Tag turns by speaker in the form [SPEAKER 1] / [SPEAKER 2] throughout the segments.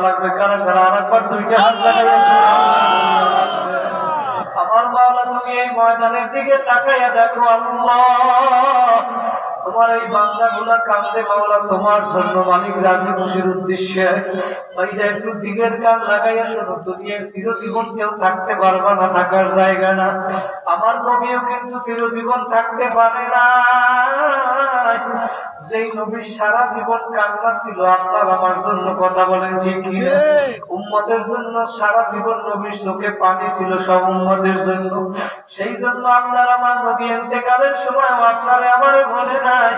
[SPEAKER 1] লাগবে কারা কারা আরেকবার দুইটা হাত লাগাইয়া আমার মাওলা তুমি এই ময়দানের দিকে তাকাইয়া দেখো আল্লাহ তোমার এই বান্দাগুলা কান্দে মাওলা তোমার জন্য মালিক রাজি খুশির উদ্দেশ্যে ভাইরা একটু দিকের কান লাগাইয়া শোনো দুনিয়ায় চিরজীবন কেউ থাকতে পারবা না, থাকার জায়গা না। আমার নবীও কিন্তু চিরজীবন থাকতে পারে না। যেই নবীর সারা জীবন কান্না ছিল আপনার আমার জন্য, কথা বলেন ঠিক কি উম্মতের জন্য সারা জীবন নবীর চোখে পানি ছিল সব উম্মতের জন্য। সেই জন্য আপনার আমার নবী ইন্তেকালের সময় আপনারে আমারে বলে নাই,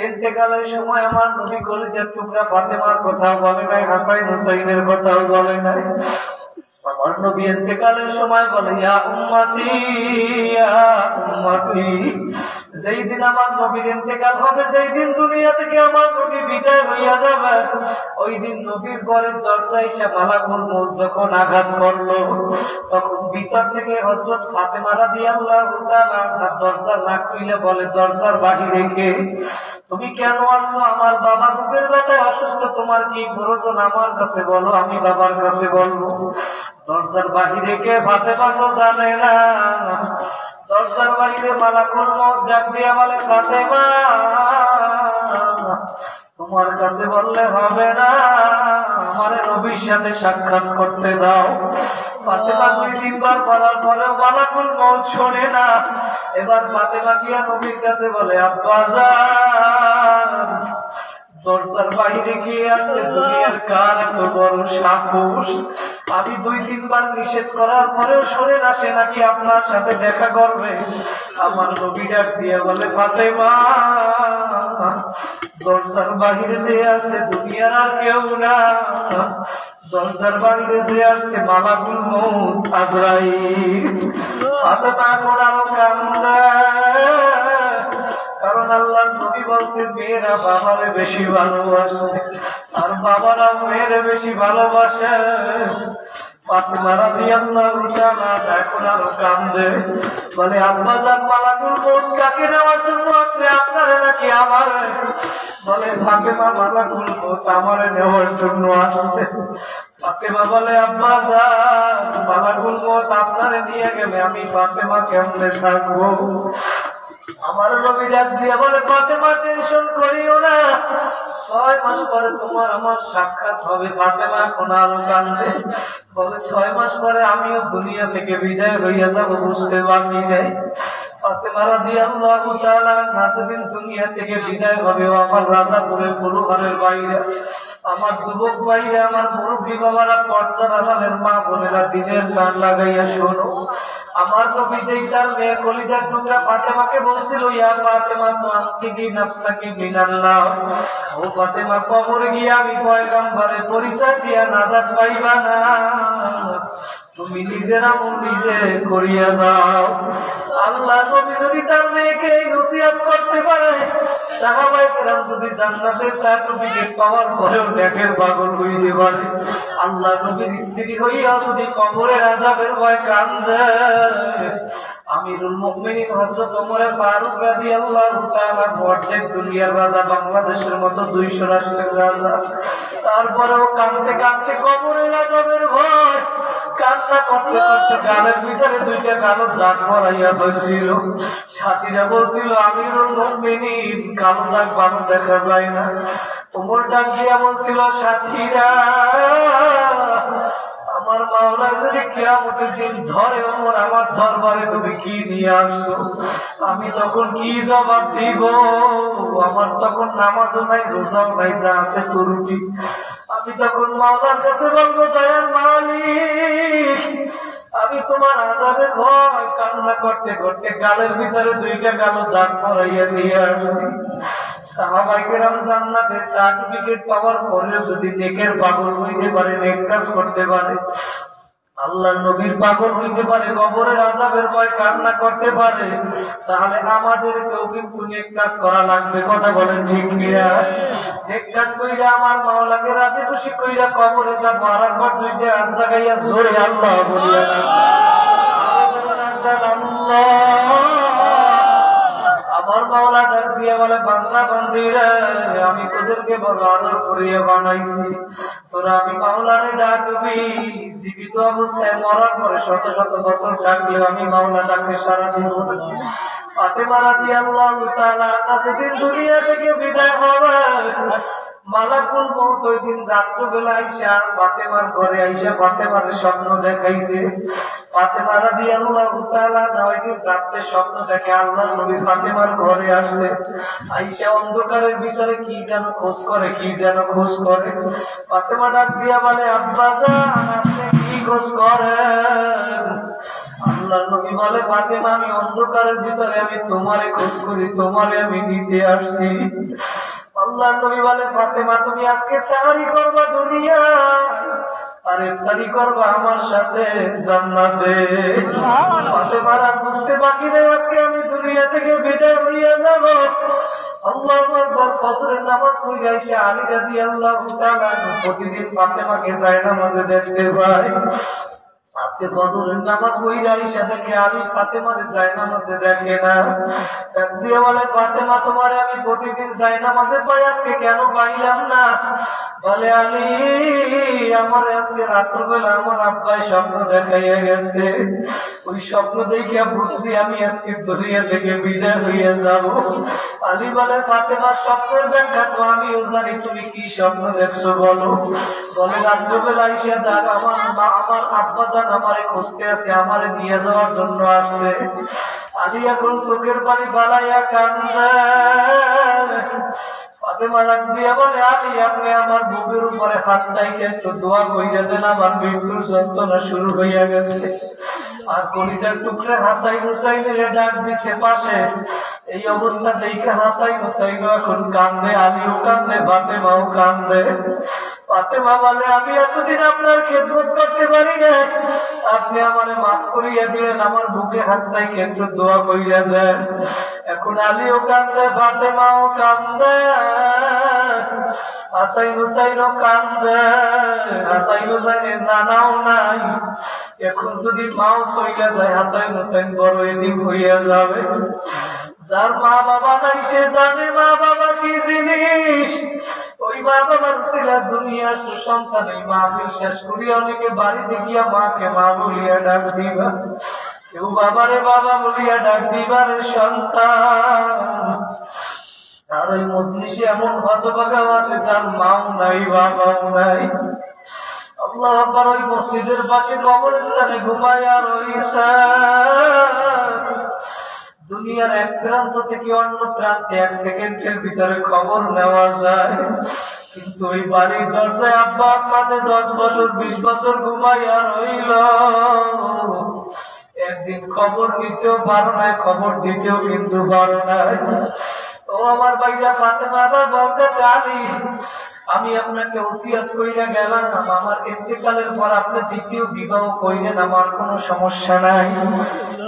[SPEAKER 1] ইন্তেকালের সময় আমার নবী কলিজার টুকরা ফাতেমার কথাও বলে নাই, হাসান হুসাইনের কথাও বলে নাই। আমার নবী ইন্তেকালের সময় বলে ইয়া উম্মতি ইয়া উম্মতি। যেই দিন আমার নবীর ইন্তেকাল হবে, যেই দিন দুনিয়া থেকে আমার নবী বিদায় হইয়া যাবে, ওই দিন নবীর ঘরের দরজায় এসে মালাকুল মউত যখন আঘাত করলো, তখন ভিতর থেকে হযরত ফাতেমা রাদিয়াল্লাহু তাআলা দরজা না খুলে বলে, দরজার বাহিরে কে? তুমি কেন আসছো? আমার বাবা বুকের ব্যথায় অসুস্থ, তোমার কি প্রয়োজন আমার কাছে বলো, আমি বাবার কাছে বলবো। দরজার বাহিরে কে? ফাতেমা তো জানে না। দরজার বাহিরে মালাকুল মউত ডাক দিয়া বলে, ফাতেমা তোমার কাছে বললে হবে না, আমার নবীর সাথে সাক্ষাৎ করতে দাও। ফাতেমা দুই তিনবার বলার পরেও মালাকুল মউত শোনে না। এবার ফাতেমা গিয়া নবীর কাছে বলে, আব্বাজান দরজার বাইরে গিয়ে আছে, দুনিয়ার কার এত বড় সাহস? আমি দুই তিনবার নিষেধ করার পরেও শোনে না, সে নাকি আপনার সাথে দেখা করবে। আমার নবী ডাক দিয়ে বলে, ফাতেমা দরজার বাহিরে যে আছে দুনিয়ার আর কেউ না, দরজার বাহিরে যে আছে মালাকুল মউত আজরাইল। ফাতেমা এখন আরো কান্দে, কারণ আল্লাহর নবী বলছে মেয়েরা বাবারে বেশি ভালোবাসে আর বাবারা মেয়েরে বেশি ভালোবাসে। ফাতেমা রাদিয়াল্লাহু তাআলা এখন আরো কান্দে, বলে আব্বাজান মালাকুল মউত কাকে নেওয়ার জন্য আসলে, আপনারে নাকি আমারে? বলে ফাতেমা মালাকুল মউত আমারে নেওয়ার জন্য আসছে। ফাতেমা বলে, আব্বাজান মালাকুল মউত আপনারে নিয়ে গেলে আমি ফাতেমা কেমনে থাকবো? আমার নবী ডাক দিয়ে বলে, ফাতেমা টেনশন করিও না, 6 মাস পরে তোমার আমার সাক্ষাৎ হবে। ফাতেমা এখন আরো কান্দে, বলে 6 মাস পরে আমিও দুনিয়া থেকে বিদায় হইয়া যাব, বুঝতে পারি নাই। ফাতেমা রাদিয়াল্লাহু তাআলা যেদিন দুনিয়া থেকে বিদায় হবে, আমার রাজাপুরের পুরো ঘরের বাইরে আমার যুবক ভাইরা, আমার মুরব্বী বাবারা, পর্দার আড়ালের মা বোনেরা দিনের গান লাগাইয়া শোনো। আমার নবী যেই তার মেয়ে কলিজার টুকরা ফাতেমাকে বলছিল, ইয়া ফাতেমা তো আনকিদি নাফসাকি মিনাল্লাহ, ও ফাতেমা কবরে গিয়ে আমি পয়গম্বরের পরিচয় দিয়া নাজাত পাইবা না, তুমি নিজের আমল নিজে করিয়া দাও। আল্লাহ নবী যদি তার মেয়েকে এই নসিহত করতে পারে, সাহাবায়ে কেরাম যদি জান্নাতের সার্টিফিকেট পাওয়ার পরেও দেখের পাগল হইতে পারে, আল্লাহ নবীর স্ত্রী হইয়া যদি কবরের আযাবের ভয় কান্দে, আমিরুল মুমিনিন হযরত ওমর ফারুক রাদিয়াল্লাহু তাআলা অর্ধেক দুনিয়ার রাজা, বাংলাদেশের মতো 200 রাষ্ট্রের রাজা, তারপরেও কাঁদতে কাঁদতে কবরের আযাবের ভয় কান্না করতে করতে গালের ভিতরে 2টা কালো দাগ পড়াইয়া বলছিল। সাথীরা বলছিল, আমিরুল মুমিনিন কালো দাগ ভালো দেখা যায় না। ওমর ডাক দিয়া বলছিল, সাথীরা আমার মাওলা যদি কিয়ামতের দিন ধরে, ওমর আমার দরবারে তুমি কি নিয়ে আসছো? আমি তখন কি জবাব দিব? আমার তখন নামাজও নাই, রোজাও নাই, যা আছে করুটি। আমি তখন মাওলার কাছে বলবো, দয়ার মালিক আমি তোমার আযাবের ভয় কান্না করতে করতে গালের ভিতরে 2টা কালো দাগ পরাইয়া দিয়ে আসছি। সাহাবায়ে কেরাম জান্নাতে সার্টিফিকেট পাওয়ার পরেও যদি নেকের পাগল হইতে পারে, নেক কাজ করতে পারে, আল্লাহর নবীর পাগল হইতে পারে, কবরের আযাবের ভয় কান্না করতে পারে, তাহলে আমাদেরকেও কিন্তু নেক কাজ করা লাগবে। কথা বলেন ঠিক কিনা? নেক কাজ কইরা আমার মাওলাকে রাজি খুশি কইরা কবরে যাব, আর একবার 2টা হাত জাগাইয়া জোরে আল্লাহ বলিয়া আমার মাওলা ডাক দিয়া বলে, বান্দা বান্দিরা আমি তোদেরকে বড় আদর করিয়া বানাইছি, তোরা আমি মাওলারে ডাকবি, জীবিত অবস্থায় মরার পরে শত শত বছর থাকলেও আমি মাওলা ডাকে সারা দিব। ফাতেমা রাদিয়াল্লাহু তাআলা যেদিন দুনিয়া থেকে বিদায় হবে, মালাকুল মউত ওই দিন রাত্রিবেলা আইসা ফাতেমার ঘরে আইসা ফাতেমার স্বপ্ন দেখাইছে। ফাতেমা রাদিয়াল্লাহু তাআলা ওই দিন রাত্রে স্বপ্ন দেখে আল্লাহর নবী ফাতেমার ঘরে আসছে। আইসা অন্ধকারের ভিতরে কি যেন খোঁজ করে, কি যেন খোঁজ করে। ফাতেমা ডাক দিয়া বলে, আব্বা জান আপনি কি খোঁজ করেন? আল্লাহর নবী বলে, ফাতেমা আমি অন্ধকারের ভিতরে আমি তোমারে খোঁজ করি, তোমারে আমি নিতে আসছি। আল্লাহর নবী বলে, ফাতেমা তুমি আজকে সাহারি করবা দুনিয়া আর ইফতারি করবা আমার সাথে জান্নাতে। ফাতেমা আর বুঝতে বাকি নেই, আজকে আমি দুনিয়া থেকে বিদায় হইয়া যাব। আল্লাহু আকবার। ফজরের নামাজ পড়ে এসে আলী রাদিয়াল্লাহু তাআলা প্রতিদিন ফাতেমাকে জায়নামাজে দেখতে পায়। আজকে ফজরের নামাজ পড়ে এসে দেখে আলী ফাতেমার জায়নামাজে দেখে না। ডাক দিয়ে বলে, ফাতেমা তোমারে আমি প্রতিদিন জায়নামাজে পাই, আজকে কেন পাইলাম না? বলে, আলী আমার আজকে রাত্রবেলা আমার আব্বাই স্বপ্ন দেখাইয়া গেছে, ওই স্বপ্ন দেখিয়া বুঝছি আমি আজকে দুনিয়া থেকে বিদায় হইয়া যাব। আলী বলে, ফাতেমার স্বপ্নের ব্যাখ্যা তো আমিও জানি, তুমি কি স্বপ্ন দেখছো বলো। বলে, রাত্রবেলা এসে দেখ আমার আব্বা জান আমারে খুঁজতে আছে, আমারে নিয়ে যাওয়ার জন্য আসছে। আলী এখন চোখের পানি বালাইয়া কান্দে। ফাতেমা ডাক দিয়া বলে, আলী আপনি আমার বুকের উপরে হাত রাইখে একটু দোয়া কইরা দেন, আমার মৃত্যুর যন্ত্রণা শুরু হইয়া গেছে। আর কলিজার টুকরে হাসাইন হুসাইনের ডাক দিছে পাশে। এই অবস্থা দেখে হাসাইন হুসাইন এখন কান্দে, আলীও কান্দে, ফাতেমাও কান্দে। ফাতেমা বলে, আমি এতদিন আপনার খেদমত করতে পারি না, আপনি আমারে মাফ করিয়া দিলেন, আমার বুকে হাত রাইখে একটু দোয়া কইরা দেন। এখন আলীও কান্দে, ফাতেমাও কান্দে, হাসাইন হুসাইনও কান্দে। হাসাইন হুসাইনের নানাও নাই, এখন যদি মাও চইলা যায় হাসাইন হুসাইন বড় এদিক হইয়া যাবে। যার মা বাবা নাই সে জানে মা বাবা কি জিনিস। ওই মা বাবার ছিল দুনিয়ার সুসন্তান, এই মাহফিল শেষ করিয়া অনেকে বাড়িতে গিয়া মাকে মা বলিয়া ডাক দিবা, কেউ বাবারে বাবা বলিয়া ডাক দিবার সন্তান। আর ওই মজলিসে এমন হতভাগা আছে যার মাও নাই বাবাও নাই। আল্লাহ আকবার। ওই মসজিদের পাশে কবরস্থানে ঘুমায়া রইছে। দুনিয়ার এক প্রান্ত থেকে অন্য প্রান্তে 1 সেকেন্ডের ভিতরে খবর নেওয়া যায়, কিন্তু ওই বাড়ির দরজায় আব্বা আম্মাতে 10 বছর 20 বছর ঘুমাইয়া রইল। একদিন খবর নিতেও পারো নাই, খবর দিতেও কিন্তু পারো নাই। ও আমার ভাইরা, ফাতেমা আবার বলতেছে, আলী আমি আপনাকে ওসিয়ত কইরা গেলাম, আমার ইন্তেকালের পর আপনি দ্বিতীয় বিবাহ কইরেন, আমার কোনো সমস্যা নাই,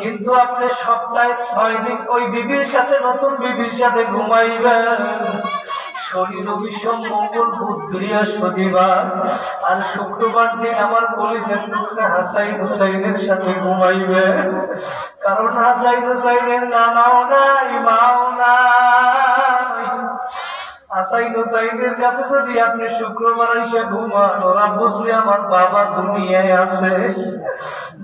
[SPEAKER 1] কিন্তু আপনি সপ্তাহে 6 দিন ওই বিবির সাথে, নতুন বিবির সাথে ঘুমাইবেন। শনি রবি সোম মঙ্গল বুধ বৃহস্পতিবার আর শুক্রবার দিন আমার কলিজার টুকরা হাসাইন হুসাইনের সাথে ঘুমাইবে। কারণ হাসাইন হুসাইনের নানাও নাই মাও নাই। হাসাইন হুসাইনের কাছে যদি আপনি শুক্রবার এসে ঘুমান, ওরা বুঝলে আমার বাবা দুনিয়ায় আছে।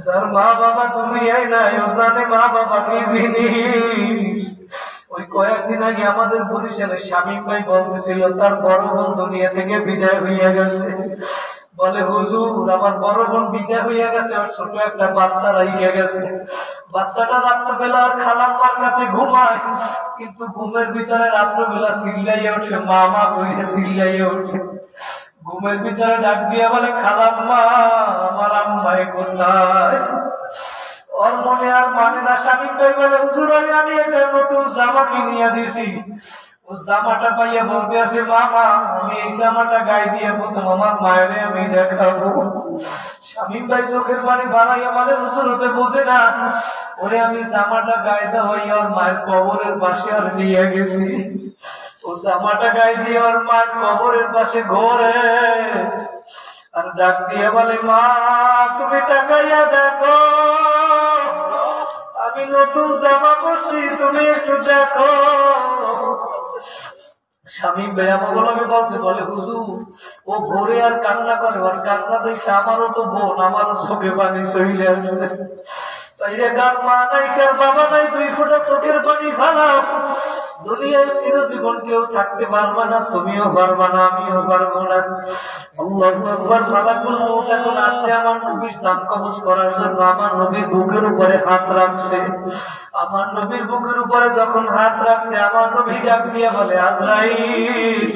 [SPEAKER 1] যার মা বাবা দুনিয়ায় নাই ও জানে মা বাবা কি জিনিস। ওই কয়েকদিন আগে আমাদের বরিশালে শামীম ভাই বলতেছিল তার বড় বোন দুনিয়া থেকে বিদায় হইয়া গেছে। বলে, হুজুর আমার বড় বোন বিদায় হইয়া গেছে, ওর ছোট একটা বাচ্চা রাইখা গেছে। বাচ্চাটা রাত্রবেলা আর খালাম্মার কাছে ঘুমায়, কিন্তু ঘুমের ভিতরে রাত্রবেলা চিল্লাইয়া ওঠে, মামা কইরে চিল্লাইয়া ওঠে। ঘুমের ভিতরে ডাক দিয়া বলে, খালাম্মা আমার আম্মাই কোথায়? ওর মনে আর মানে না। শামীম ভাই বলে, হুজুর আমি একটা নতুন জামা কিনিয়া দিছি। ও জামাটা পাইয়া বলতে আছে, মামা আমি এই জামাটা গায়ে দিয়ে প্রথম আমার মায়ের আমি দেখাবো। শামীম ভাই চোখের পানি বাড়াইয়া বলে, হুজুর হতে বোঝে না, ওরে আমি জামাটা গায়ে দেওয়াইয়া ওর মায়ের কবরের পাশে আর নিয়ে গেছি। ও জামাটা গায়ে দিয়ে ওর মায়ের কবরের পাশে ঘোরে আর ডাক দিয়ে বলে, মা তুমি তাকাইয়া দেখো, আমি নতুন জামা পরছি, তুমি একটু দেখো। স্বামী বেয়ামগুলোকে বলছে, বলে হুজুর ও ভোরে আর কান্না করে, ওর কান্না দেখে আমারও তো বোন, আমারও চোখে পানি চলে আসছে। তাইলে কার মা নাই, কার বাবা নাই, 2 ফোঁটা চোখের পানি ফালাও। দুনিয়ায় চিরজীবন কেউ থাকতে পারবে না, তুমিও পারবা না, আমিও পারবো না। আল্লাহু আকবার। মালাকুল মউত এখন আসছে আমার নবীর জান কবজ করার জন্য। আমার নবীর বুকের উপরে হাত রাখছে। আমার নবীর বুকের উপরে যখন হাত রাখছে, আমার নবী ডাক দিয়ে বলে, আজরাইল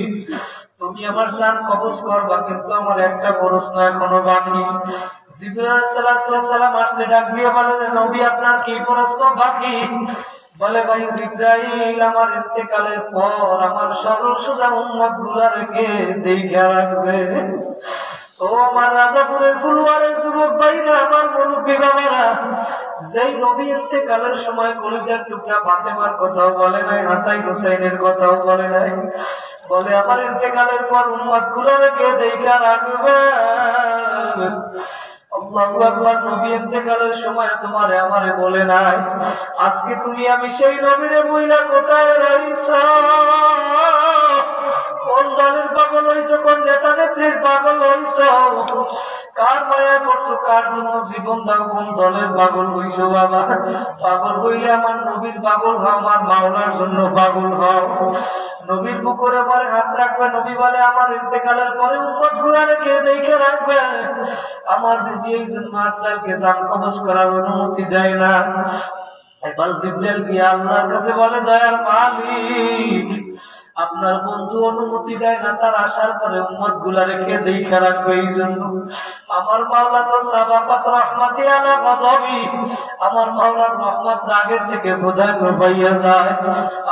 [SPEAKER 1] তুমি আমার জান কবজ করবা, কিন্তু আমার একটা প্রশ্ন এখনো বাকি। জিবরাইল আলাইহিস সালাতু ওয়াস সালাম আসছে, ডাক দিয়ে বলে, নবী আপনার কি প্রশ্ন বাকি? বলে, ভাই জিবরাইল, আমার ইন্তেকালের পর আমার সরল সোজা উম্মত গুলাকে দেখে রাখবে। ও আমার রাজাপুরের ফুলওয়ারের যুবক ভাইরা, আমার মুরব্বী বাবারা, যেই নবী ইন্তেকালের সময় কলিজার টুকরা ফাতেমার কথাও বলে নাই, হাসান হুসাইনের কথাও বলে নাই, বলে আমার ইন্তেকালের পর উম্মত গুলাকে দেখে রাখবে। আল্লাহু আকবার। নবী ইন্তেকালের সময় তোমারে আমারে বলে নাই, আজকে তুমি আমি সেই নবীরে মহিলা কোথায় রইছ? কোন দলের পাগল হইছ? কোন নেতা নেত্রীর পাগল হইছ? কার মায়া করছো? কার জন্য জীবন দাও? কোন দলের পাগল হইছ? বাবা পাগল হইলে আমার নবীর পাগল হও, আমার মাওলার জন্য পাগল হও। নবীর বুকের পরে হাত রাখবে। নবী বলে, আমার ইন্তেকালের পরে উম্মত গুলাকে দেখে রাখবে। আমার নবী এই জন্য আজরাইলকে জান কবজ করার অনুমতি দেয় না। এবার জিবরাইল গিয়ে আল্লাহর কাছে বলে, দয়ার মালিক, আপনার বন্ধু অনুমতি দেয় না, তার আসার পরে উম্মত গুলা রেখে দেখে রাখবে। এই জন্য আমার মাওলা তো সাবাকাত রাহমাতি আলা গযবি, আমার মাওলার রহমত রাগের থেকে প্রাধান্য পাইয়া যায়।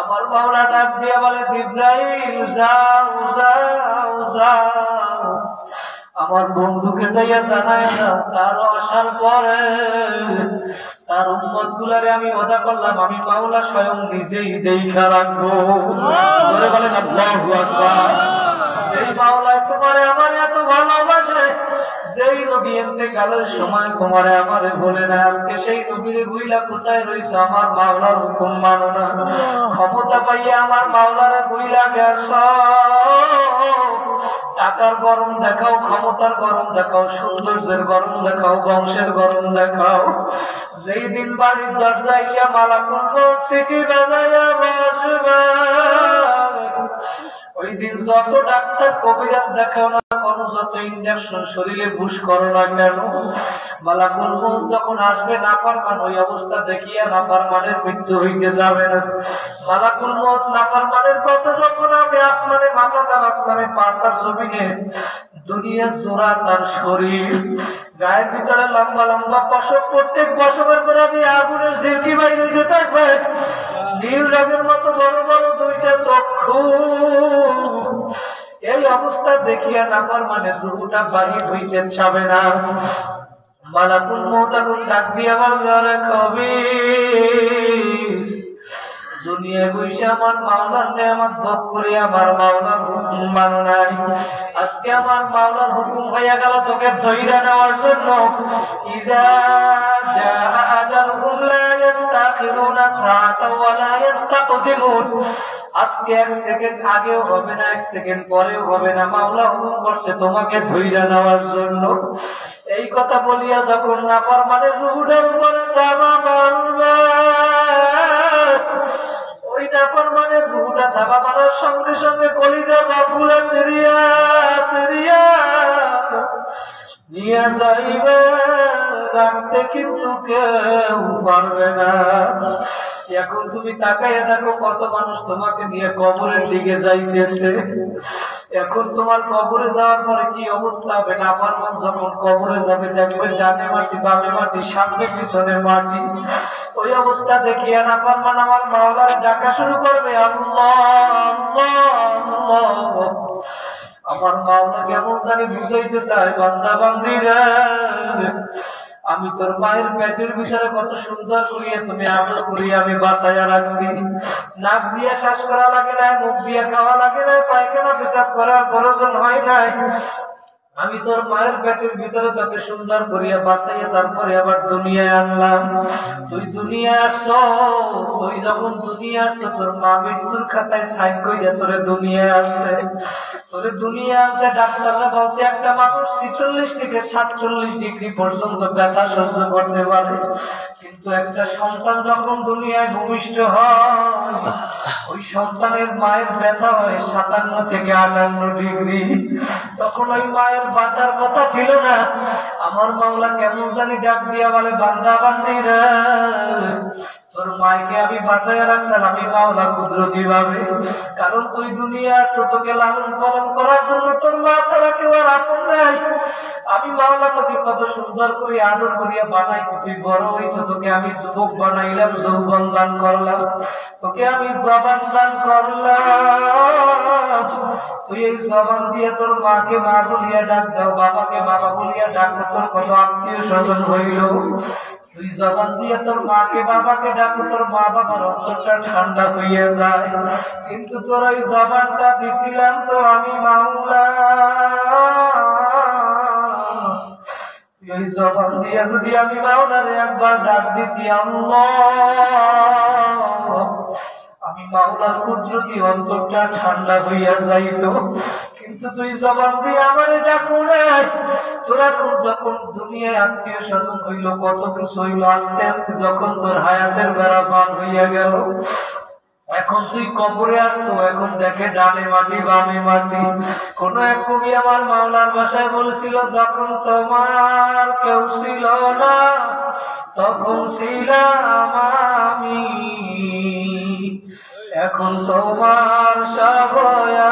[SPEAKER 1] আমার মাওলা ডাক দিয়ে বলে, জিবরাইল যাও যাও যাও, আমার বন্ধুকে যাইয়া জানায় না, তার আসার পরে তার উম্মত গুলারে আমি ওয়াদা করলাম, আমি মাওলা স্বয়ং নিজেই দেখা রাখবো। বলেন আল্লাহু আকবার। যেই মাওলা তোমারে আমার এত ভালোবাসে, যেই নবী ইন্তেকালের সময় তোমারে আমারে বলে না, আজকে সেই নবীর বুইলা কোথায় রইছ? আমার মাওলার হুকুম মানো না, ক্ষমতা পাইয়া আমার মাওলারে বুইলা গেছ। টাকার গরম দেখাও, ক্ষমতার গরম দেখাও, সৌন্দর্যের গরম দেখাও, বংশের গরম দেখাও। যেই দিন বাড়ির দরজা এসে মালাকুল মউত সিটি বাজাইয়া বসবে, ওই দিন যত ডাক্তার কবিরাজ দেখাও না কেন, যত ইনজেকশন শরীরে ঘুষ করো না কেন, মালাকুল মউত যখন আসবে, নাফরমান ওই অবস্থা দেখিয়া নাফরমানের মৃত্যু হইতে যাবে না। মালাকুল মউত নাফরমানের কাছে যখন আমি আসমানে মাথা, তার আসমানে পা, তার জমিনে দুনিয়া জোড়া তার শরীর, গায়ের ভিতরে লম্বা লম্বা পশম, প্রত্যেক পশমের করে দিয়ে আগুনের ঝিলকি বাইরে দিতে থাকবে। নীল রঙের মতো বড় বড় 2টা চক্ষু। এই অবস্থা দেখিয়া নাফরমানের রূহটা বাহির হইতে চাবে না। মালাকুল মউত এখন ডাক দিয়া বলবে, আরে খবিস, দুনিয়ায় বসে আমার মাওলার নেয়ামত ভোগ করে আমার মাওলার হুকুম মানো নাই। আজকে আমার মাওলার হুকুম হইয়া গেল তোকে ধইরা নেওয়ার জন্য। ইযা জাআ আজালুহুম লা ইস্তাখিরুনা সাআতাও ওয়া লা ইস্তাকদিমুন। আজকে 1 সেকেন্ড আগেও হবে না, 1 সেকেন্ড পরেও হবে না, মাওলা হুকুম করছে তোমাকে ধইরা নেওয়ার জন্য। এই কথা বলিয়া যখন নাফরমানের রূহের উপরে তাবা মারবে, ওই নাফরমানের রূহটা থাবা মারার সঙ্গে সঙ্গে কলিজার বাবুলা সিরিয়া সিরিয়া নিয়ে যাইবে, রাখতে কিন্তু কেউ পারবে না। এখন তুমি তাকাইয়া দেখো, কত মানুষ তোমাকে নিয়ে কবরের দিকে যাইতেছে। এখন তোমার কবরে যাওয়ার পরে কি অবস্থা হবে? নাফরমান যখন কবরে যাবে, দেখবে ডানে মাটি, বামে মাটি, সামনে পিছনে মাটি। ওই অবস্থা দেখিয়া নাফরমান আমার মাওলার ডাকা শুরু করবে, আল্লাহ আল্লাহ আল্লাহ। আমার মাওলা কেমন জানি বুঝাইতে চায়, বান্দা বান্দিরা, আমি তোর মায়ের পেটের ভিতরে কত সুন্দর করিয়া তুমি আদর করিয়া আমি বাঁচাইয়া রাখছি। নাক দিয়ে শ্বাস করা লাগে না, মুখ দিয়ে খাওয়া লাগে না, পায়খানা পেশাব করার প্রয়োজন হয় নাই। আমি তোর মায়ের পেটের ভিতরে তোকে সুন্দর করিয়া বাঁচাইয়া তারপরে আবার দুনিয়ায় আনলাম। তুই দুনিয়ায় আসছো, তুই যখন দুনিয়া আসছো তোর মা মৃত্যুর খাতায় সাইন করিয়া তোরে দুনিয়ায় আসছে। তোরে দুনিয়া আসছে, ডাক্তাররা বলছে একটা মানুষ 46 থেকে 47 ডিগ্রি পর্যন্ত ব্যথা সহ্য করতে পারে, কিন্তু একটা সন্তান যখন দুনিয়ায় ভূমিষ্ঠ হয় ওই সন্তানের মায়ের ব্যথা হয় 57 থেকে 58 ডিগ্রি। তখন ওই মায়ের বাঁচার কথা ছিল না। আমার মাওলা কেমন জানি ডাক দিয়া বলে, বান্দা বান্দিরা তোর মাকে আমি বাঁচাইয়া রাখছিলাম আমি মাওলা কুদরতি ভাবে। কারণ তুই দুনিয়া আসছো, তোকে লালন পালন করার জন্য তোর মা ছাড়া কেউ আর আপন নাই। আমি মাওলা তোকে কত সুন্দর করে আদর করিয়া বানাইছি, তুই বড় হইছো, তোকে আমি যুবক বানাইলাম, যৌবন দান করলাম, তোকে আমি জবান দান করলাম। তুই এই জবান দিয়ে তোর মাকে মা বলিয়া ডাক দাও, বাবাকে বাবা বলিয়া ডাক দাও, তোর কত আত্মীয় স্বজন হইল। তুই জবান দিয়ে তোর মাকে বাবাকে ডাকো, তোর মা বাবার অন্তরটা ঠান্ডা হইয়া যায়। কিন্তু তোর ওই জবানটা দিছিলাম তো আমি মাওলা, এই জবান দিয়ে যদি আমি মাওলারে একবার ডাক দিতি আল্লাহ, আমি মাওলার কুদরতি অন্তরটা ঠান্ডা হইয়া যাইত। কিন্তু তুই জবান দিয়ে আমার ডাকো নাই। তোরা যখন দুনিয়ায় আত্মীয় স্বজন হইল, কত কিছু হইল, আস্তে আস্তে যখন তোর হায়াতের বেড়া পার হইয়া গেল, এখন তুই কবরে আসছো, এখন দেখে ডানে মাটি বামে মাটি। কোন এক কবি আমার মাওলার ভাষায় বলেছিল, যখন তোমার কেউ ছিল না তখন ছিলাম আমি, এখন তোমার সব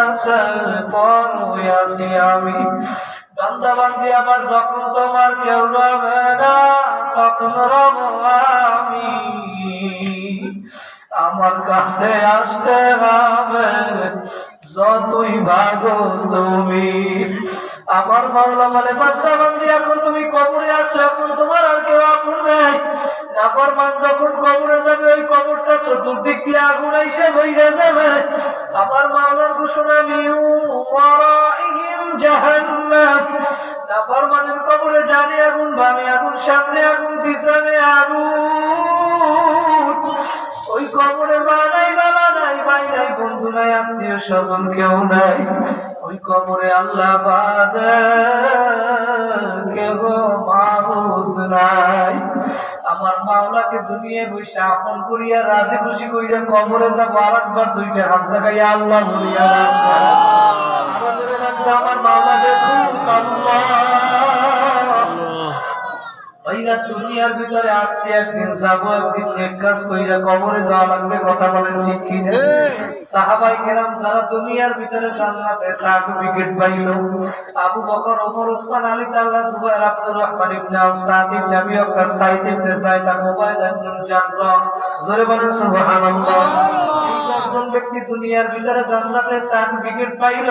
[SPEAKER 1] আছে পর আছি আমি। বান্দা বান্দি আমার, যখন তোমার কেউ রবে না তখন রব আমি, আমার কাছে আসতে হবে যতই ভাগো তুমি। আমার মাওলা বলে, বান্দা বান্দি এখন তুমি কবরে আসো, এখন তোমার আর কেউ আপন নাই। নাফরমান যখন কবরে যাবে ওই কবরটা চতুর্দিক দিয়ে আগুন এসে বইরে যাবে। আমার মাওলার ঘোষণা, মিউ ওয়ারাইহিম জাহান্নাম। নাফরমানের কবরে ডানে আগুন বামে আগুন সামনে আগুন পিছনে আগুন। ওই কবরে মা নাই বাবা নাই ভাই নাই বন্ধু নাই আত্মীয় স্বজন কেউ নাই। ওই কবরে আল্লাহ বাদে কেউ মাবুদ নাই। আমার মাওলাকে দুনিয়ায় বসে আপন করিয়া রাজি খুশি করিয়া কবরে যাবো, আর একবার দুইটা হাত জাগাইয়া আল্লাহ বলিয়া আমার মাওলা দেখুন দুনিয়ার ভিতরে আসছি, একদিন যাবো, একদিন এক কাজ কইরা কবরে যাওয়া লাগবে। কথা বলেন ঠিক কিনা? সাহাবায়ে কেরাম যারা দুনিয়ার ভিতরে জান্নাতে সার্টিফিকেট পাইল, আবু বকর, ওমর, ওসমান, আলী, তালহা, জুবাইর, আব্দুর রহমান ইবনে আওফ, সাদ ইবনে আবি ওয়াক্কাস, সাঈদ ইবনে যায়েদ, আবু উবাইদা ইবনে জাররাহ, জোরে বলেন সুবহানাল্লাহ। এই দশজন ব্যক্তি দুনিয়ার ভিতরে জান্নাতে সার্টিফিকেট পাইল,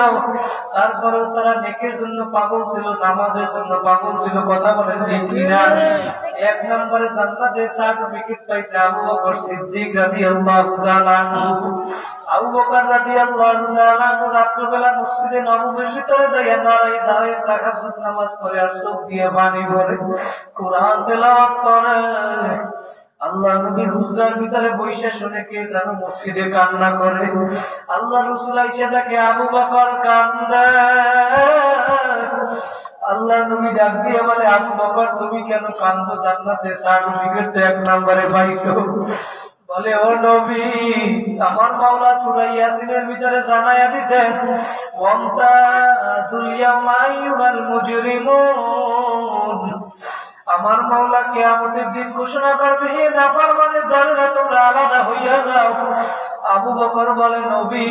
[SPEAKER 1] তারপরেও তারা নেকের জন্য পাগল ছিল, নামাজের জন্য পাগল ছিল। কথা বলেন ঠিক কিনা? এক নম্বরে জান্নাতে সার্টিফিকেট পাইছে আবু বকর সিদ্দিক রাদিয়াল্লাহু তাআলা আনহু। আবু বকর রাদিয়াল্লাহু তাআলা আনহু রাত্রিবেলা মসজিদে নববীর ভিতরে যাইয়া দাঁড়ায় দাঁড়ায় তাহাজ্জুদ নামাজ পড়ে আর চোখ দিয়ে পানি পড়ে, কোরআন তেলাওয়াত করে। আল্লাহ নবী হুজরার ভিতরে বসে শুনে কে যেন মসজিদে কান্না করে। আল্লাহ রাসূল আয়েশা দেখে আবু বকর কান্দে। আল্লাহ নবী ডাক দিয়ে বলে, আবু বকর তুমি কেন কান্দো? জান্নাতে সার্টিফিকেট তো এক নম্বরে পাইছো। বলে, ও নবী, আমার মাওলা সূরা ইয়াসিনের ভিতরে জানায়া দিয়েছেন, ওয়ামতাযুল ইয়াওমা আইয়ুহাল মুজরিমুন। আমার মাওলা কিয়ামতের দিন ঘোষণা করবে, হে নাফরমানের দলেরা তোমরা আলাদা হইয়া যাও। আবু বকর বলে, নবী,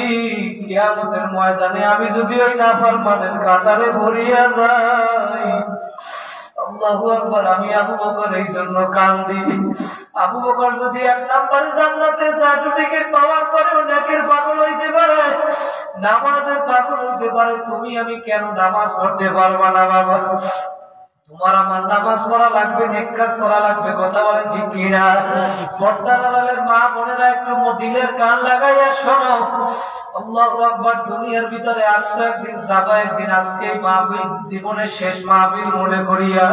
[SPEAKER 1] কিয়ামতের ময়দানে আমি যদি ওই নাফরমানের কাতারে ভরিয়া যাই। আল্লাহু আকবার। আমি আবু বকর এই জন্য কান্দি। আবু বকর যদি এক নম্বরে জান্নাতে সার্টিফিকেট পাওয়ার পরেও নেকের পাগল হইতে পারে, নামাজের পাগল হইতে পারে, তুমি আমি কেন নামাজ পড়তে পারবা না বাবা? তোমার আমার নামাজ পড়া লাগবে, নেক কাজ করা লাগবে, কথা বলেন ঠিক কিনা? পর্দার আড়ালের মা বোনেরা একটু দিলের কান লাগাইয়া শোনো। আল্লাহু আকবার। দুনিয়ার ভিতরে আসলো একদিন, যাবা একদিন। আজকে এই মাহফিল জীবনের শেষ মাহফিল মনে করিয়া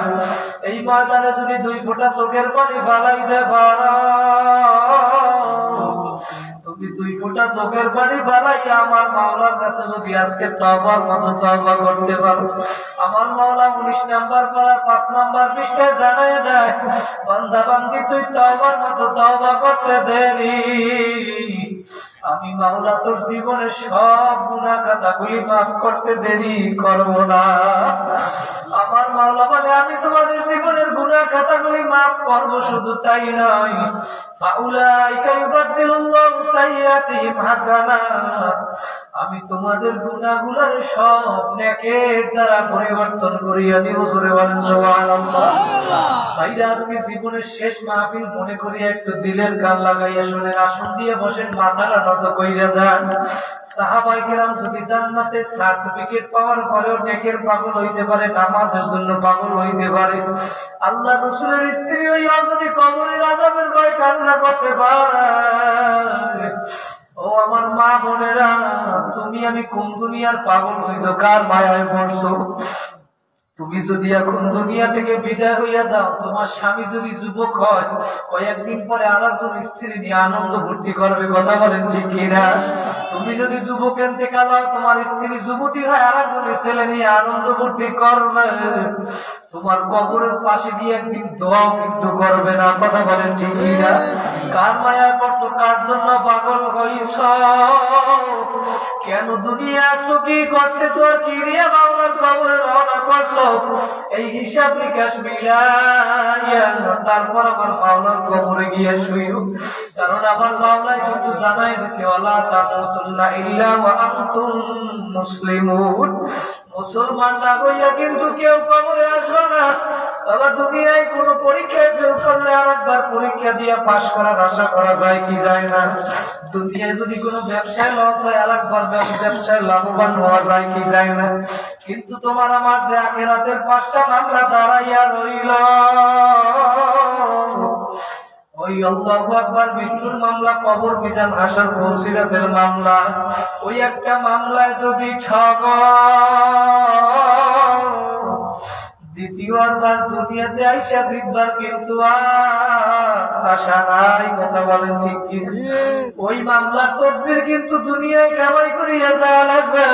[SPEAKER 1] এই ময়দানে যদি 2 ফোঁটা চোখের পানি ফালাইতে পারো, তুমি 2 ফোঁটা চোখের পানি ফালাইয়া আমার মাওলার কাছে যদি আজকে তওবার মতো তওবা করতে পারো, আমার মাওলা 19 নাম্বার পারা 5 নাম্বার পৃষ্ঠায় জানায় দেয়, বান্দা বান্দি তুই তওবার মতো তওবা করতে দেরি, আমি মাওলা তোর জীবনের সব গুনাহ খাতাগুলি মাফ করতে দেরি করব না। আমার মাওলা বলে আমি তোমাদের জীবনের গুনাহ খাতাগুলি মাফ করব, শুধু তাই নয়, ফাউলাইকা ইউবাদদিলুল্লাহু সাইয়্যাতিহিম হাসানাত, আমি তোমাদের গুনাহগুলোর সব নেকের দ্বারা পরিবর্তন করিয়া দিব। জোরে বলেন সুবহানাল্লাহ। ভাইরা, আজকে জীবনের শেষ মাহফিল মনে করিয়া একটু দিলের কান লাগাইয়া শুনেন। আসন দিয়ে বসেন, মাথাটা নত কইরা দেন। সাহাবায়ে কেরাম যদি জান্নাতে সার্টিফিকেট পাওয়ার পরেও নেকের পাগল হইতে পারে, নামাজের জন্য পাগল হইতে পারে, আল্লাহ রাসূলের স্ত্রী হইয়া যদি কবরের আযাবের ভয় কান্না করতে পারে, ও আমার মা বোনেরা, তুমি আমি কোন দুনিয়ার পাগল হইছো, কার মায়ায় পড়ছো? তুমি যদি এখন দুনিয়া থেকে বিদায় হইয়া যাও, তোমার স্বামী যদি যুবক হয়, কয়েকদিন পরে আরেকজন স্ত্রী নিয়ে আনন্দ ভর্তি করবে, কথা বলেন ঠিক কিনা? তুমি যদি যুবক ইন্তেকাল হয়, তোমার স্ত্রী যুবতী হয়, আরেকজন ছেলে নিয়ে আনন্দ ভর্তি করবে, তোমার কবরের পাশে গিয়ে একদিন দোয়া কিন্তু করবে না, কথা বলেন ঠিক কিনা? কার মায়ায় পড়ছো, কার জন্য পাগল হইছ, কেন দুনিয়া আসো, কি করতেছো, আর কি নিয়ে মাওলার কবরে রওনা করছো, এই হিসাব নিকাশ মিলাইয়া তারপর আমার মাওলার কবরে গিয়ে শুইও। কারণ আমার মাওলাই কিন্তু জানাই দিছে, ওয়ালা তামুতুন্না ইল্লা ওয়া আনতুম মুসলিমুন, মুসলমান না হইয়া কিন্তু কেউ কবরে আসবে না। বাবা, দুনিয়ায় কোন পরীক্ষায় ফেল করলে আরেকবার পরীক্ষা দিয়ে পাশ করার আশা করা যায় কি যায় না? দুনিয়ায় যদি কোনো ব্যবসায় লস হয়, আরেকবার ব্যবসায় লাভবান হওয়া যায় কি যায় না? কিন্তু তোমার আমার যে আখিরাতের 5টা মামলা দাঁড়াইয়া রইল, ওই আল্লাহু আকবার, মৃত্যুর মামলা, কবর, মিজান, হাসর, সিরাতের মামলা, ওই একটা মামলায় যদি ঠগ, দ্বিতীয়বার দুনিয়াতে আইসা জিতবার কিন্তু আশা নাই, কথা বলেন ঠিক কি? ওই মামলার তদবির কিন্তু দুনিয়ায় কামাই করিয়া যাওয়া লাগবে।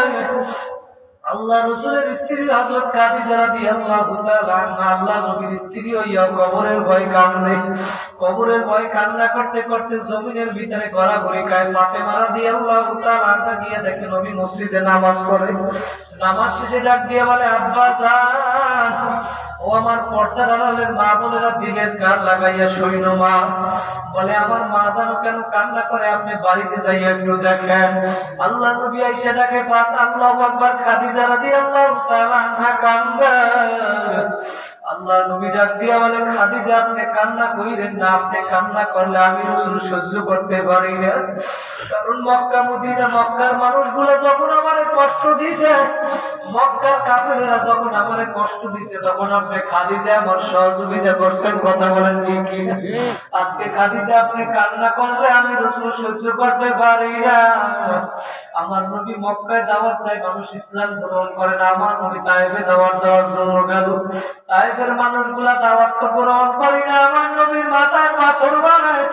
[SPEAKER 1] আল্লাহ রাসূলের স্ত্রী হযরত খাদিজা রাদিয়াল্লাহু তাআলা আনহা, আল্লাহ নবীর স্ত্রী হইয়া কবরের ভয় কান্দে, কবরের ভয় কান্না করতে করতে জমিনের ভিতরে ঘোরাঘুরি খায়। ফাতেমা রাদিয়াল্লাহু তাআলা আনহা গিয়ে দেখে নবী মসজিদে নামাজ পড়ে। নামাজ শেষে ডাক দিয়ে বলে, আব্বা জান, ও আমার পর্দার আড়ালের মা বোনেরা, দিলের কান লাগাইয়া শৈন মা। বলে, আমার মা জানো কেন কান্না করে, আপনি বাড়িতে যাইয়া একটু দেখেন। আল্লাহ নবী আইসা দেখে, আল্লাহু আকবার, খাদিজা রাদিয়াল্লাহু তাআলা আনহা কান্দে। আল্লাহ নবী ডাক দিয়া বলে, খাদিজা, আপনি কান্না কইরেন না, আপনি কান্না করলে আমি রাসূল সহ্য করতে পারি না। কারণ মক্কা মদিনা, মক্কার মানুষগুলো যখন আমারে কষ্ট দিয়েছে, মক্কার কাফেররা যখন আমারে কষ্ট দিয়েছে, তখন আপনি খাদিজা আমার সহযোগিতা করছেন, কথা বলেন ঠিক কি? আজকে খাদিজা আপনি কান্না করলে আমি রাসূল সহ্য করতে পারি না। আমার নবী মক্কায় দাওয়াত দেয়, মানুষ ইসলাম গ্রহণ করে না। আমার নবী তায়েফে দাওয়াত দেওয়ার জন্য গেল, তায়েফের মানুষগুলা দাওয়াত তো গ্রহণ করি না। আমার নবীর মাথায় পাথর বানায়,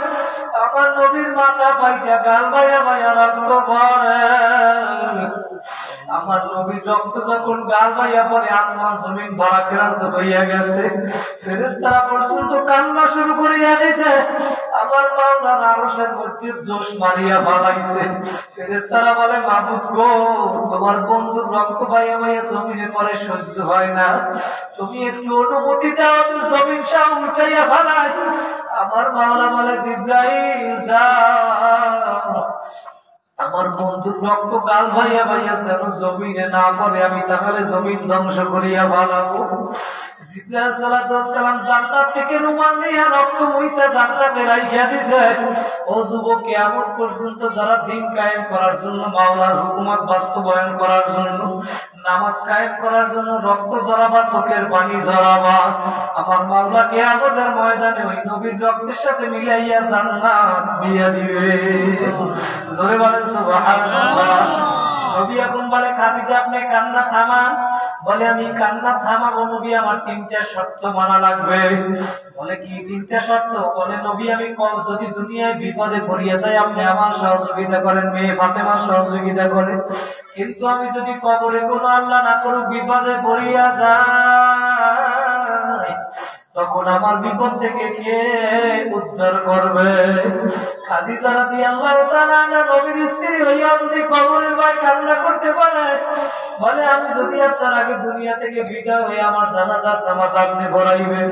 [SPEAKER 1] আমার নবীর মাথা পাইটা গাল ভাইয়া ভাইয়া রক্ত পড়ে। আমার নবীর রক্ত যখন গাল ভাইয়া পড়ে, আসমান জমিন ভারাক্রান্ত হইয়া গেছে, ফেরেশতারা পর্যন্ত কান্না শুরু করিয়া দিয়েছে। আমার মাওলার আরশের মধ্যে জোশ মারিয়া বাড়াইছে। ফেরেশতারা বলে, মাবুদ গো, তোমার বন্ধুর রক্ত ভাইয়া ভাইয়া জমিনে পড়ে সহ্য হয় না, তুমি একটু অনুমতি দাও, তো জমিন সব উঠাইয়া ফেলায়। আমার মাওলা বলে, জিবরাইল যাও, আমার বন্ধুর রক্ত গাল ভাইয়া ভাইয়া যেন জমিনে না পড়ে, আমি তাহলে জমিন ধ্বংস করিয়া বানাবো। জিবরাইল সালাতুস সালাম জান্নাত থেকে রুমাল নিয়ে রক্ত মুইসা জান্নাতে রাখিয়া দিয়েছে। ও যুবক, কিয়ামত পর্যন্ত যারা দিন কায়েম করার জন্য, মাওলার হুকুমত বাস্তবায়ন করার জন্য নামাজ কায়েম করার জন্য রক্ত ঝরাবা, চোখের পানি ঝরাবা, আমার মাওলা কিয়ামতের ময়দানে ওই নবীর রক্তের সাথে মিলাইয়া জান্নাত দিয়া দিবে। জোরে বলেন সুবহানাল্লাহ। নবী এখন বলে, খাদিজা আপনি কান্না থামান। বলে, আমি কান্না থামাবো নবী, আমার 3টা শর্ত মানা লাগবে। বলে, কি 3টা শর্ত? বলে, নবী আমি যদি দুনিয়ায় বিপদে পড়িয়া যাই আপনি আমার সহযোগিতা করেন, মেয়ে ফাতেমা সহযোগিতা করে, কিন্তু আমি যদি কবরে কোনো আল্লাহ না করুক বিপদে পড়িয়া যাই, তখন আমার বিপদ থেকে কে উদ্ধার করবে? খাদিজা রাদিয়াল্লাহু তাআলা নবীর স্ত্রী হইয়া যদি কবরের ভয় কান্না করতে পারে, বলে আমি যদি আপনার আগে দুনিয়া থেকে বিদায় হয়ে আমার জানাজার নামাজ আপনি পড়াইবেন,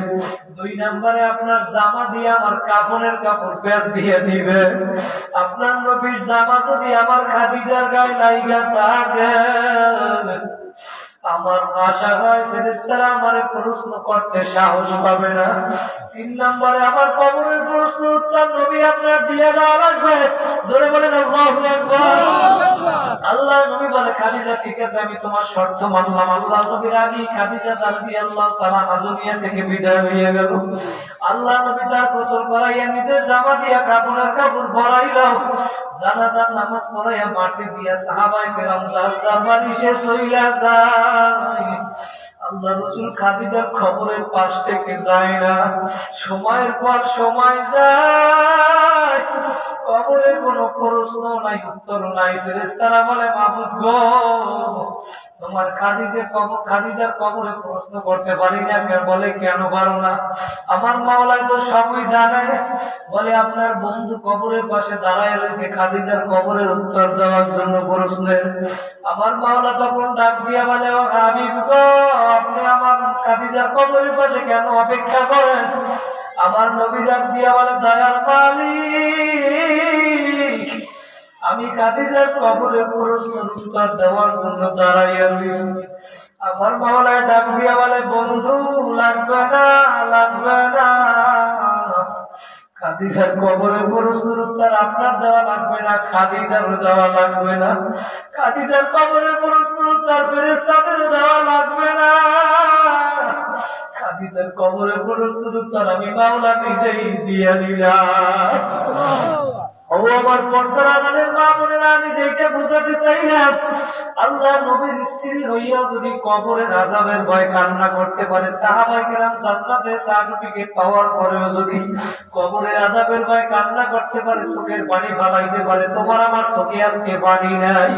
[SPEAKER 1] 2 নম্বরে আপনার জামা দিয়ে আমার কাফনের কাপড় পেঁচ দিয়ে দিবেন। আপনার নবীর জামা যদি আমার খাদিজার গায়ে লাইগা থাকে, আমার আশা হয় ফেরেশতারা আমারে প্রশ্ন করতে সাহস পাবে না। 3 নম্বরে আমার কবরের প্রশ্ন উত্তর নবী আপনার দিয়ে দেওয়া লাগবে। জোরে বলেন আল্লাহু আকবার। আল্লাহ নবী বলে, খাদিজা ঠিক আছে আমি তোমার শর্ত মানলাম। আল্লাহ নবীর আগেই খাদিজা রাদিয়াল্লাহু তাআলা দুনিয়া থেকে বিদায় হয়ে গেল। আল্লাহ নবী তার গোসল করাইয়া নিজের জামা দিয়া কাপড়ের কাপড় পরাইলাম, জানাজার নামাজ পড়াইয়া মাটি দিয়া সাহাবায়ে কেরাম যার যার বাড়ি শেষ হইয়া যায়। আল্লাহ রাসূল খাদিজার খবরের পাশ থেকে যায় না, সময়ের পর সময় যায়, কবরে কোনো প্রশ্ন নাই, উত্তর নাই। ফেরেশতারা বলে, মাবুদ গো, তোমার খাদিজার কবরে প্রশ্ন করতে পারি না কেন? বলে, কেন পারো না? আমার মাওলাই তো সবই জানে। বলে, আপনার বন্ধু কবরের পাশে দাঁড়ায় রয়েছে খাদিজার কবরের উত্তর দেওয়ার জন্য প্রশ্নের। আমার মাওলা তখন ডাক দিয়া বলে, ও হাবিব গো, আপনি আমার খাদিজার কবরের পাশে কেন অপেক্ষা করেন? আমার নবী ডাক দিয়া বলে, দয়ার মালিক, আমি খাদিজার কবরের প্রশ্নের উত্তর দেওয়ার জন্য দাঁড়াইয়া রয়েছি। আমার মাওলায় ডাক দিয়া বলে, বন্ধু লাগবে না, লাগবে না, খাদিজার কবরের প্রশ্নের উত্তর আপনার দেওয়া লাগবে না, খাদিজার দেওয়া লাগবে না, খাদিজার কবরের প্রশ্নের উত্তর ফেরেশতাদের দেওয়া লাগবে না, খাদিজার কবরের প্রশ্নের উত্তর আমি মাওলা নিজেই দিয়া দিলাম। ও আমার পর্দার আমাদের মা বোনেরা, আমি যেটা বুঝাতে চাইলাম, আল্লাহ নবীর স্ত্রী হইয়া যদি কবরের আযাবের ভয় কান্না করতে পারে, সাহাবায়ে কেরাম জান্নাতের সার্টিফিকেট পাওয়ার পরেও যদি কবরের আযাবের ভয় কান্না করতে পারে, চোখের পানি ফালাইতে পারে, তোমার আমার চোখে আজকে পানি নাই,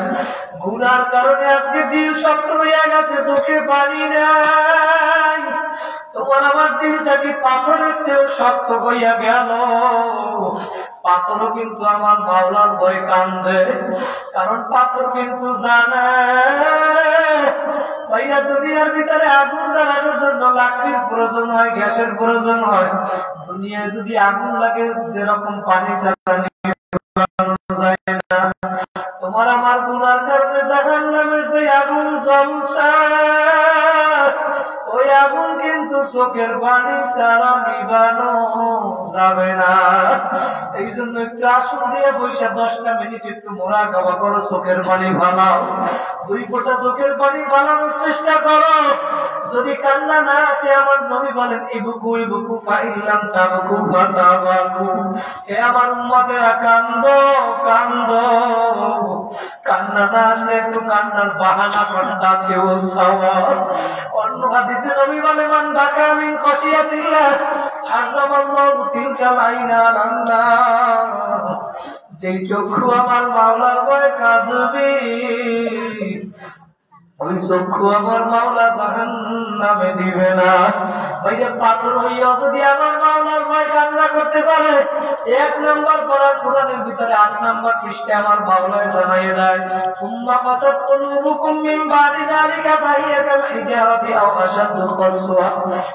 [SPEAKER 1] গুনার কারণে আজকে দিল শক্ত হইয়া গেছে, চোখে পানি নাই, তোমার আমার দিলটা কি পাথরের চেয়েও শক্ত হইয়া গেল। পাথরও কিন্তু আমার মাওলার ভয় কান্দে, কারণ পাথর কিন্তু জানে ভাইয়া দুনিয়ার ভিতরে আগুন জ্বালানোর জন্য লাকড়ির প্রয়োজন হয়, গ্যাসের প্রয়োজন হয়। দুনিয়ায় যদি আগুন লাগে যেরকম পানি জ্বালানো যায় না, তোমার আমার গুনার কারণে জাহান্নামের যে আগুন জ্বলছে, ওই আগুন কিন্তু চোখের পানি ছাড়া নিবানো যাবে না। এই জন্য একটু আসন দিয়ে বসে 10টা মিনিট একটু মুরাকাবা করো, চোখের পানি ফালাও, 2 ফোঁটা চোখের পানি ফালানোর চেষ্টা করো। যদি কান্না না আসে, আমার নবী বলেন, ইবুকু ইবুকু ফাইলাম তাবুকু ফাতাবাকু, হে আমার উম্মতেরা কান্দো কান্দো, কান্না না আসলে একটু কান্নার বাহানা করে তাকেও সওয়াব। অন্য হাদিসে নবী বলে, মান বাকা মিন খাশিয়াতিল্লাহ হারামাল্লাহু তিলকাল আইনা আলান্নার, যেই চক্ষু আমার মাওলার ভয়ে কাঁদবে, ওই চক্ষু আমার মাওলা জাহান্নামে দিবে না। ওই যে পাথর হইয়া যদি আমার মাওলার ভয় কান্না করতে পারে, 1 নম্বর পড়ার কোরআনের ভিতরে 8 নম্বর পৃষ্ঠে আমার মাওলায় জানাইয়ে দেয়, সুম্মা কাসাত কুলুবুকুম মিন বাদি যালিকা ফাহিয়া কাল হিজারাতি আও আশাদ্দু কাসওয়া,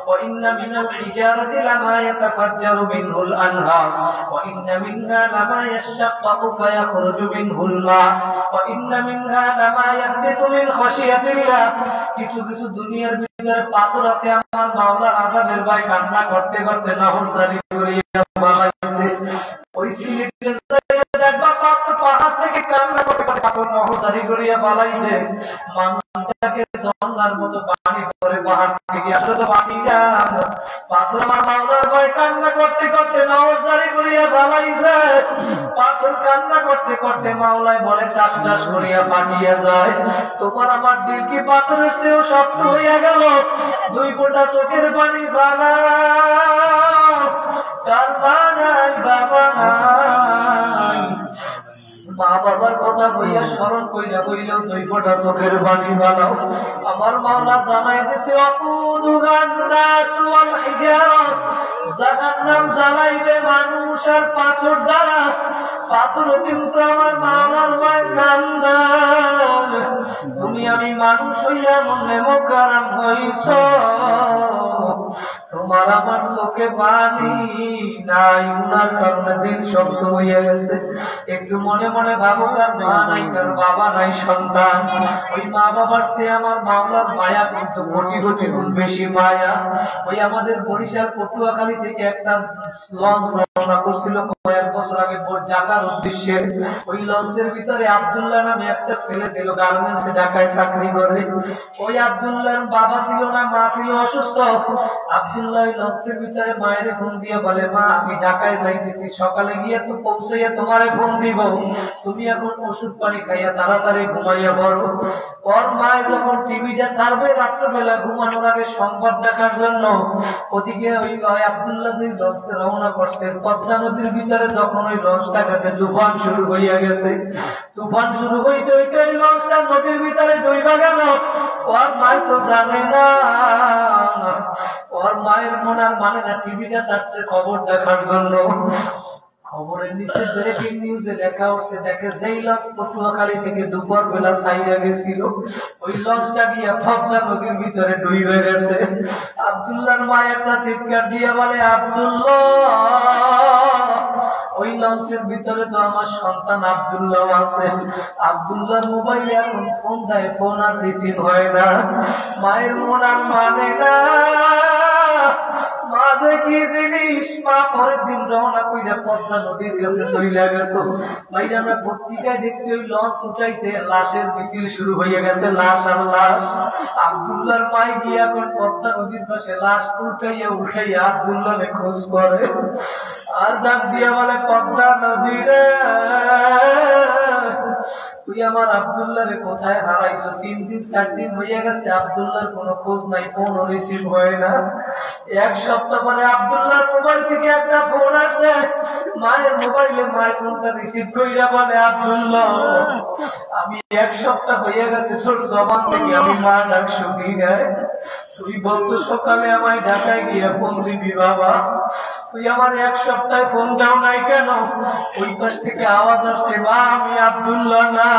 [SPEAKER 1] ওয়া ইন্না মিনাল হিজারাতি লামা ইয়াতাফাজ্জারু মিনহুল আনহার, ওয়া ইন্না মিনহা লামা ইয়াশাক্কাকু ফায়াখরুজু মিনহুল মা, ওয়া ইন্না মিনহা লামা ইয়াহবিতু মিন খাশিয়াতিল্লাহ। কিছু কিছু দুনিয়ার ভিতরে পাথর আছে, আমার মাওলার আযাবের ভয় কান্না করতে করতে নহরজারি করিয়া বানাইছে। ওই সিলেটের দেখবা পাথর পাহাড় থেকে কান্না করতে করতে পাথর নহরজারি করিয়া বানাইছে। দেখে ঝর্ণার মতো পানি পড়ে পাহাড় থেকে। আসলে তো পানি না, পাথর আমার মাওলার ভয় কান্না করতে করতে নওয়াজারি করিয়া বালাইছে। পাথর কান্না করতে করতে মাওলায় বলে টাস টাস করিয়া ফাটিয়া যায়। তোমার আমার দিল কি পাথরের চেয়েও শক্ত হইয়া গেল? 2 ফোঁটা চোখের পানি ফালা, তার মা নাই বাবা নাই, মা বাবার কথা হইয়া স্মরণ কইরা কইল 2 ফোঁটা চোখের পানি বানাও। আমার মাওলা জানাই দিছে জাহান্নাম জ্বালাইবে মানুষ আর পাথর দ্বারা। পাথরও কিন্তু আমার মাওলার ভয় কান্দান। তুমি আমি মানুষ হইয়া মনে মোকারাম হইছ, তোমার আমার চোখে পানি নাই, উনার কারণে দিন শব্দ হইয়া গেছে। একটু মনে মনে ভাবো, তার মা নাই, তার বাবা নাই, সন্তান। ওই মা বাবার চেয়ে আমার মাওলার মায়া কিন্তু কোটি কোটি গুণ বেশি মায়া। ওই আমাদের বরিশাল পটুয়াখালী থেকে একটা লঞ্চ রওনা করছিল কয়েক বছর আগে ঢাকার উদ্দেশ্যে। ওই লঞ্চের ভিতরে আব্দুল্লাহ নামে একটা ছেলে ছিল, গার্মেন্টসে ঢাকায় চাকরি করে। ওই আব্দুল্লাহর বাবা ছিল না, মা ছিল অসুস্থ। আব্দুল্লাহ ওই লঞ্চের ভিতরে মায়ের ফোন দিয়ে বলে, মা আমি ঢাকায় যাইতেছি, সকালে গিয়ে তো পৌঁছাইয়া তোমারে ফোন দিব, তুমি এখন ওষুধ পানি খাইয়া তাড়াতাড়ি ঘুমাইয়া পড়ো। ওর মায় যখন টিভিটা ছাড়বে রাত্রবেলা ঘুমানোর আগে সংবাদ দেখার জন্য, ওদিকে ওই আব্দুল্লাহ যে লঞ্চে রওনা করছে, পদ্মা নদীর ভিতরে যখন ওই লঞ্চটা গেছে, তুফান শুরু হইয়া গেছে। তুফান শুরু হইতে হইতে ওই লঞ্চটা নদীর ভিতরে ডুইবা গেল। ওর মায় তো জানে না, ওর মায়ের মনে আর মানে না, টিভিটা ছাড়ছে খবর দেখার জন্য। খবরের নিচে ব্রেকিং নিউজে লেখা উঠছে, দেখে যেই লঞ্চ পটুয়াখালী থেকে দুপুর বেলা ছাইরা গেছিল, ওই লঞ্চটা গিয়া পদ্মা নদীর ভিতরে ডুবে গেছে। আব্দুল্লাহর মা একটা চিৎকার দিয়ে বলে, আব্দুল্লাহ, ওই লঞ্চের ভিতরে তো আমার সন্তান আব্দুল্লাহ আছে। আব্দুল্লাহর মোবাইলে এখন ফোন দেয়, ফোন আর রিসিভ হয় না। মায়ের মন আর মানে না, মাঝে কি জিনিস। মা পরের দিন রওনা কইরা পদ্মা নদীর কাছে চইলা গেছো। ভাই আমরা পত্রিকায় দেখছি ওই লঞ্চ উঠাইছে, লাশের মিছিল শুরু হয়ে গেছে, লাশ আর লাশ। আব্দুল্লাহর মাই গিয়া এখন পদ্মা নদীর পাশে লাশ উঠাইয়া আব্দুল্লাহরে খোঁজ করে আর ডাক দিয়া বলে, পদ্মা নদী রে, তুই আমার আব্দুল্লাহরে কোথায় হারাইছো? 3 দিন 4 দিন হইয়া গেছে, আব্দুল্লাহর কোনো খোঁজ নাই, ফোন রিসিভ হয় না। 1 সপ্তাহ পরে আব্দুল্লাহর মোবাইল থেকে একটা ফোন আসে, মায়ের মোবাইলে। মায়ের ফোনটা রিসিভ কইরা বলে, আব্দুল্লাহ, আমি 1 সপ্তাহ হইয়া গেছে তোর জবান থেকে আমি মা ডাক শুনি নাই। তুই বলছো সকালে আমায় ঢাকায় গিয়ে ফোন দিবি, বাবা তুই আমার 1 সপ্তাহে ফোন দাও নাই কেন? ওই পাশ থেকে আওয়াজ আসছে, মা আমি আব্দুল্লাহ না,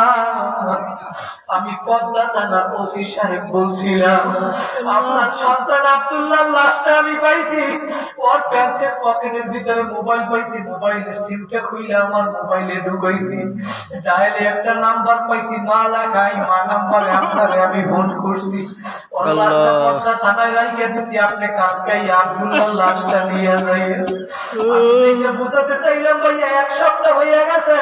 [SPEAKER 1] আমি পদ্মা থানার ওসি সাহেব বলছিলাম, আপনার সন্তান আব্দুল্লাহর লাশটা আমি পাইছি। ওর প্যান্টের পকেটের ভিতরে মোবাইল পাইছি, মোবাইলের সিমটা খুলে আমার মোবাইলে ঢুকাইছি, ডায়ালে একটা নাম্বার পাইছি, মা লাগাই, মা নাম্বারে আপনারে আমি ফোন করছি। ওর লাশটা পদ্মা থানায় রাইখে দিছি, আপনি কালকে আব্দুল্লাহর লাশটা নিয়ে যাইয়ে। বুঝাতে চাইলাম ভাইয়া 1 সপ্তাহ হইয়া গেছে,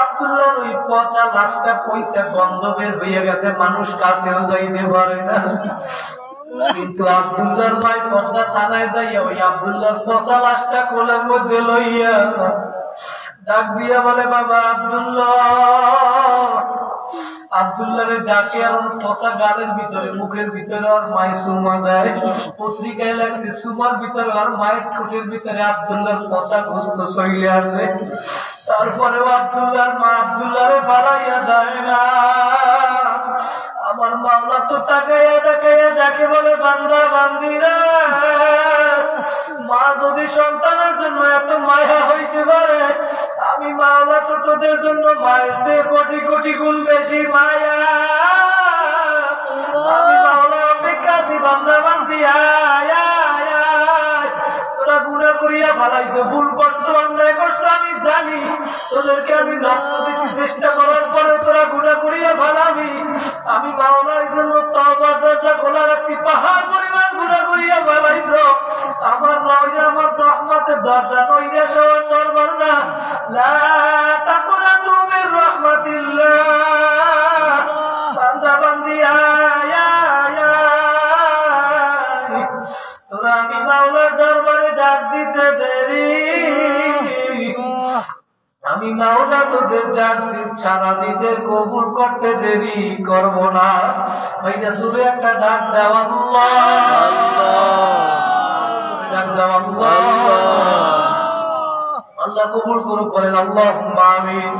[SPEAKER 1] আব্দুল্লাহর ওই পচা লাশটা পয়সা গন্ধ বের হইয়া গেছে, মানুষ কাছেও যাইতে পারে না। কিন্তু আব্দুল্লাহর ভাই পদ্মা থানায় যাইয়া ওই আব্দুল্লাহর পচা লাশটা কোলের মধ্যে লইয়া ডাক দিয়া বলে, বাবা আব্দুল্লাহ। আব্দুল্লাহরে ডাকে আর পচা গালের ভিতরে, মুখের ভিতরে আর মায়ের সুমা দেয়। পত্রিকায় লাগছে, সুমার ভিতরে আর মায়ের ঠোঁটের ভিতরে আব্দুল্লাহর পচা গোস্ত চলে আসে। তারপরেও আব্দুল্লাহর মা আব্দুল্লাহরে বাড়াইয়া দেয় না। আমার মাওলা তো তাকাইয়া তাকাইয়া যাকে বলে, বান্দা বান্দিরা, মা যদি সন্তানের জন্য এত মায়া হইতে পারে, আমি মাওলা তো তোদের জন্য মায়ের চেয়ে কোটি কোটি গুণ বেশি মায়া। আমি মাওলা অপেক্ষা আছি, বান্দা বান্দি আয় আয় আয়। তোরা গুনাহ করিয়া ফেলাইছো, ভুল করছো, অন্যায় করছো, আমি জানি। তোদেরকে আমি নষ্ট দিচ্ছি, চেষ্টা করার পরে তোরা গুনাহ করিয়া ফেলাবি। আমি মাওলা এই জন্য তওবার দরজা খোলা রাখছি, পাহাড় পরিমাণ গুনাহ করিয়া ফেলাইছো। আমার নইরা, আমার রহমতের দরজা নইরা সবার দরবার না। লা তাকুনাতু মির রাহমাতিল্লাহ। বান্দা বান্দি আয় ছাড়া দিতে কবুল করতে দেরি করব না। ভাইয়া জুড়ে একটা ডাক দেওয়া আল্লাহ, ডাক দেওয়া আল্লাহ, আল্লাহ কবুল করুক, বলেন আল্লাহুম্মা আমিন।